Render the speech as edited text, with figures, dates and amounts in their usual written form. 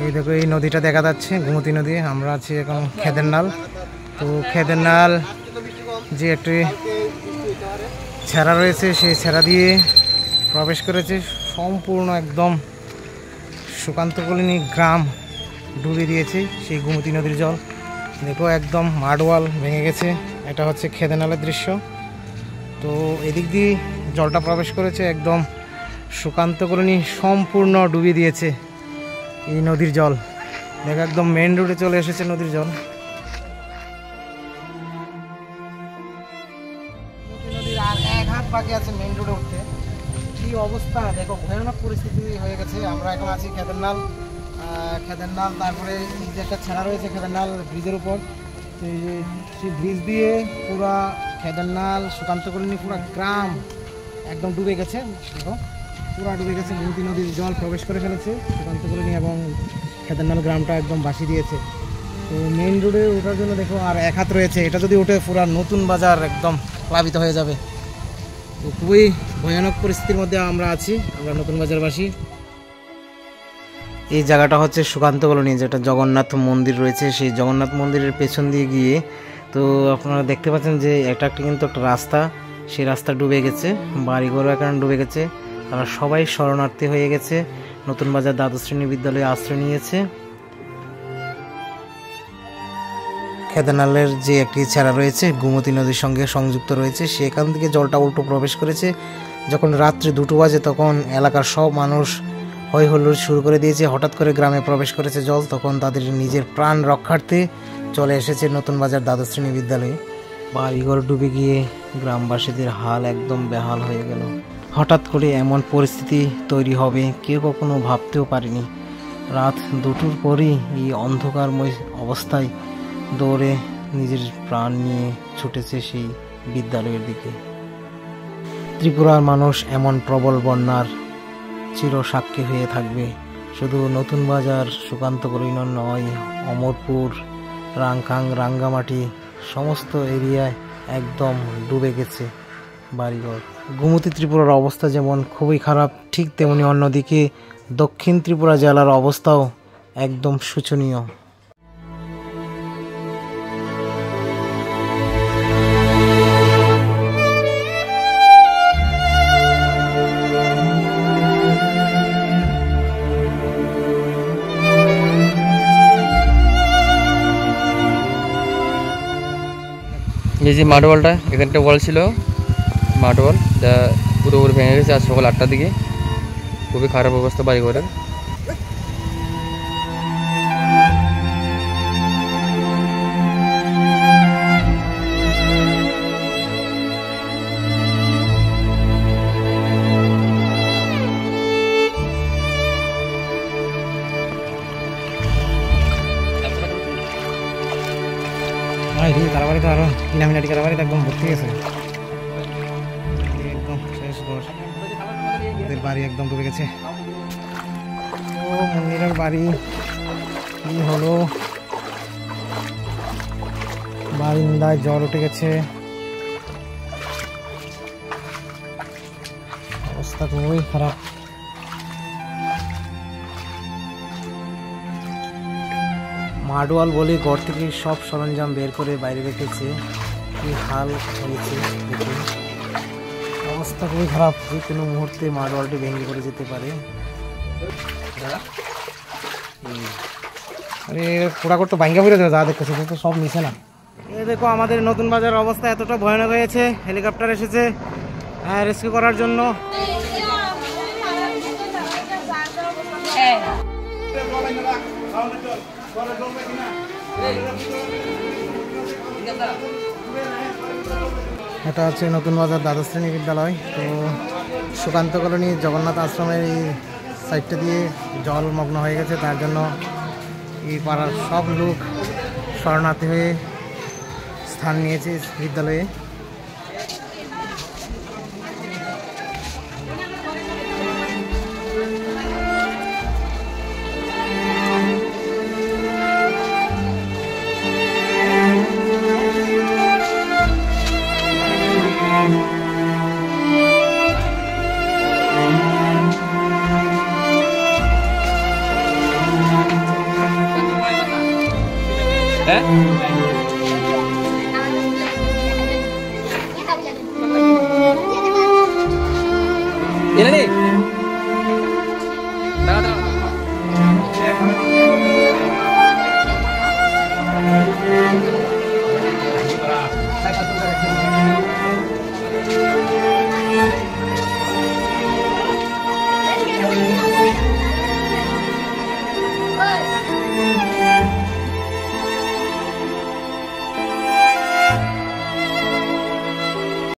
এই দেখো এই নদীটা দেখা যাচ্ছে গোমতী নদী। আমরা আছি এখন খেদেরনাল। তো খেদেরনাল যে একটি ছেড়া রয়েছে সেই ছেড়া দিয়ে প্রবেশ করেছে সম্পূর্ণ একদম সুকান্তকলিনী গ্রাম ডুবে দিয়েছে সেই গোমতী নদীর জল। দেখো একদম মাডওয়াল ভেঙে গেছে। এটা হচ্ছে খেদেরনালের দৃশ্য। তো এদিক দিয়ে জলটা প্রবেশ করেছে একদম সুকান্তকলিনী সম্পূর্ণ ডুবিয়ে দিয়েছে এই নদীর জল। দেখো একদম মেন রোডে চলে এসেছে নদীর জল। নদীর আর এক হাত বাকি আছে মেন রোডে উঠতে। কি অবস্থা দেখো, ভয়ানক পরিস্থিতি হয়ে গেছে। আমরা এখন আছি খেদেরনাল। তারপরে এই যে একটা ছেড়া রয়েছে খেদেরনাল ব্রিজের উপর, সেই ব্রিজ দিয়ে পুরা খেদেরনাল সুকান্তকলিনী পুরা গ্রাম একদম ডুবে গেছে। দেখো পুরা ডুবে গেছে, গোমতী নদীর জল প্রবেশ করে ফেলেছে সুকান্তকলিনী এবং খেদেরনাল গ্রামটা একদম ভাসিয়ে দিয়েছে। তো মেইন রোডে ওঠার জন্য দেখো আর এক হাত রয়েছে। এটা যদি ওঠে পুরা নতুন বাজার একদম প্লাবিত হয়ে যাবে। তো খুবই ভয়ানক পরিস্থিতির মধ্যে আমরা আছি, আমরা নতুন বাজারবাসী। এই জায়গাটা হচ্ছে সুকান্তকলিনী, যেটা জগন্নাথ মন্দির রয়েছে সেই জগন্নাথ মন্দিরের পেছন দিয়ে গিয়ে তো আপনারা দেখতে পাচ্ছেন যে এটা কিন্তু একটা রাস্তা, সেই রাস্তা ডুবে গেছে, বাড়িঘরও এখানে ডুবে গেছে। তারা সবাই শরণার্থী হয়ে গেছে, নতুন বাজার দ্বাদশ শ্রেণী বিদ্যালয়ে আশ্রয় নিয়েছে। খেদেরনালের যে একটি ছেড়া রয়েছে গোমতী নদীর সঙ্গে সংযুক্ত রয়েছে, সেখান থেকে জলটা উল্টো প্রবেশ করেছে। যখন রাত্রি 2টো বাজে তখন এলাকার সব মানুষ হই হুল্লোড় শুরু করে দিয়েছে। হঠাৎ করে গ্রামে প্রবেশ করেছে জল, তখন তাদের নিজের প্রাণ রক্ষার্থে চলে এসেছে নতুন বাজার দ্বাদশ শ্রেণী বিদ্যালয়ে। বাড়িঘর ডুবে গিয়ে গ্রামবাসীদের হাল একদম বেহাল হয়ে গেল। হঠাৎ করে এমন পরিস্থিতি তৈরি হবে কেউ কখনো ভাবতেও পারেনি। রাত 2টোর পরই এই অন্ধকারময় অবস্থায় দৌড়ে নিজের প্রাণ নিয়ে ছুটেছে সেই বিদ্যালয়ের দিকে। ত্রিপুরার মানুষ এমন প্রবল বন্যার চির সাক্ষী হয়ে থাকবে। শুধু নতুন বাজার সুকান্তকলিনী নয়, অমরপুর, রাংখাং, রাঙ্গামাটি সমস্ত এরিয়ায় একদম ডুবে গেছে বাড়িঘর। গোমতী ত্রিপুরার অবস্থা যেমন খুবই খারাপ, ঠিক তেমনি অন্যদিকে দক্ষিণ ত্রিপুরা জেলার অবস্থাও একদম শোচনীয়। এই যে মাঠওয়ালটা, এখানটা ওয়াল ছিল মাঠওয়াল, যা পুরোপুরি ভেঙে গেছে আজ সকাল 8টার দিকে। খুবই খারাপ অবস্থা বাড়িঘরের। কারাবাড়ি তো আরো কিনামিনাটি কারাবাড়ি একদম ভর্তি গেছে, একদম শেষ ঘর। ওদের বাড়ি একদম ডুবে গেছে। ও মন্দিরের বাড়ি কি হলো, বারিন্দায় জল উঠে গেছে, অবস্থা খুবই খারাপ। মাডওয়াল বলে ঘর থেকে সব সরঞ্জাম বের করে বাইরে রেখেছে। কি হাল হয়েছে দেখুন, অবস্থা খুবই খারাপ। যে কোনো মুহূর্তে মাডওয়ালটি ভেঙে পড়ে যেতে পারে। আরে পোড়াকট তো ভাঙ্গা পড়ে যা দেখতেছে, তো সব মিশে না। এই দেখো আমাদের নতুন বাজার অবস্থা এতটা ভয়ানক হয়েছে। হেলিকপ্টার এসেছে রেস্কিউ করার জন্য। এটা হচ্ছে নতুন বাজার দ্বাদশ শ্রেণী বিদ্যালয়। তো সুকান্তকলিনী জগন্নাথ আশ্রমের এই সাইডটা দিয়ে জলমগ্ন হয়ে গেছে, তার জন্য এই পাড়ার সব লোক শরণার্থী হয়ে স্থান নিয়েছে বিদ্যালয়ে। হ্যাঁ এনে নে